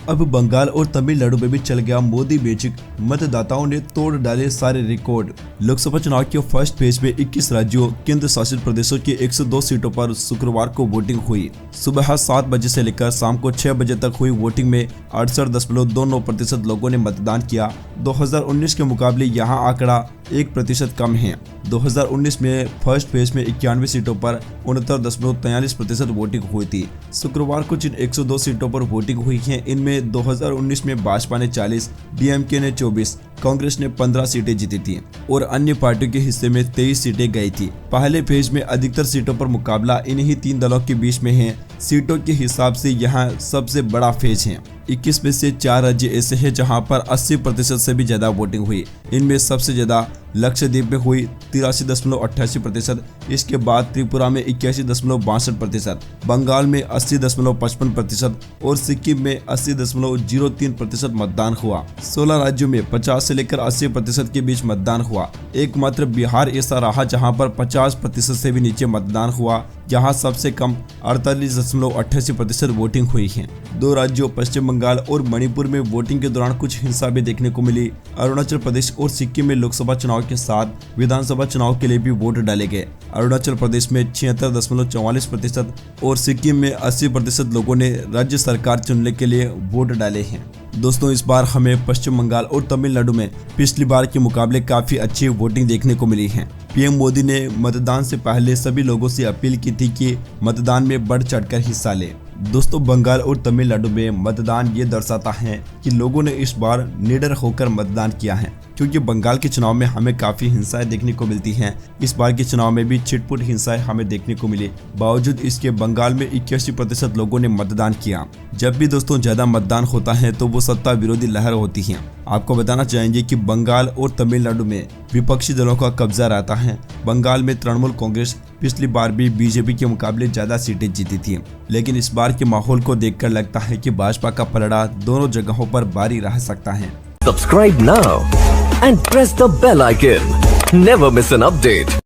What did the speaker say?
अब बंगाल और तमिलनाडु में भी चल गया मोदी मैजिक। मतदाताओं ने तोड़ डाले सारे रिकॉर्ड। लोकसभा चुनाव के फर्स्ट फेज में 21 राज्यों केंद्र शासित प्रदेशों की 102 सीटों पर शुक्रवार को वोटिंग हुई। सुबह 7 बजे से लेकर शाम को 6 बजे तक हुई वोटिंग में 68.29% लोगों ने मतदान किया। 2019 के मुकाबले यहां आंकड़ा 1% कम है। 2019 में फर्स्ट फेज में 91 सीटों पर 69.43% वोटिंग हुई थी। शुक्रवार को जिन 102 सीटों पर वोटिंग हुई है, इनमें 2019 में भाजपा ने 40, डीएमके ने 24, कांग्रेस ने 15 सीटें जीती थी और अन्य पार्टियों के हिस्से में 23 सीटें गई थी। पहले फेज में अधिकतर सीटों पर मुकाबला इन्हीं 3 दलों के बीच में है। सीटों के हिसाब से यहां सबसे बड़ा फेज है। 21 में से 4 राज्य ऐसे हैं जहां पर 80% से भी ज्यादा वोटिंग हुई। इनमें सबसे ज्यादा लक्षद्वीप में हुई 83.88%, इसके बाद त्रिपुरा में 81.62%, बंगाल में 80.55% और सिक्किम में 80.03% मतदान हुआ। 16 राज्यों में 50 से लेकर 80% के बीच मतदान हुआ। एकमात्र बिहार ऐसा रहा जहां पर 50% से भी नीचे मतदान हुआ, जहां सबसे कम 48.88% वोटिंग हुई है। 2 राज्यों पश्चिम बंगाल और मणिपुर में वोटिंग के दौरान कुछ हिंसा भी देखने को मिली। अरुणाचल प्रदेश और सिक्किम में लोकसभा चुनाव के साथ विधानसभा चुनाव के लिए भी वोट डाले गए। अरुणाचल प्रदेश में 76.44% और सिक्किम में 80% लोगों ने राज्य सरकार चुनने के लिए वोट डाले हैं। दोस्तों, इस बार हमें पश्चिम बंगाल और तमिलनाडु में पिछली बार के मुकाबले काफी अच्छी वोटिंग देखने को मिली है। पीएम मोदी ने मतदान से पहले सभी लोगों से अपील की थी कि मतदान में बढ़ चढ़कर हिस्सा लें। दोस्तों, बंगाल और तमिलनाडु में मतदान ये दर्शाता है कि लोगों ने इस बार निडर होकर मतदान किया है, क्योंकि बंगाल के चुनाव में हमें काफी हिंसाएं देखने को मिलती हैं। इस बार के चुनाव में भी छिटपुट हिंसाएं हमें देखने को मिली। बावजूद इसके बंगाल में 81% लोगों ने मतदान किया। जब भी दोस्तों ज्यादा मतदान होता है तो वो सत्ता विरोधी लहर होती है। आपको बताना चाहेंगे कि बंगाल और तमिलनाडु में विपक्षी दलों का कब्जा रहता है। बंगाल में तृणमूल कांग्रेस पिछली बार भी बीजेपी के मुकाबले ज्यादा सीटें जीती थी, लेकिन इस बार के माहौल को देखकर लगता है कि भाजपा का पलड़ा दोनों जगहों पर भारी रह सकता है। Subscribe now and press the bell icon. Never miss an update.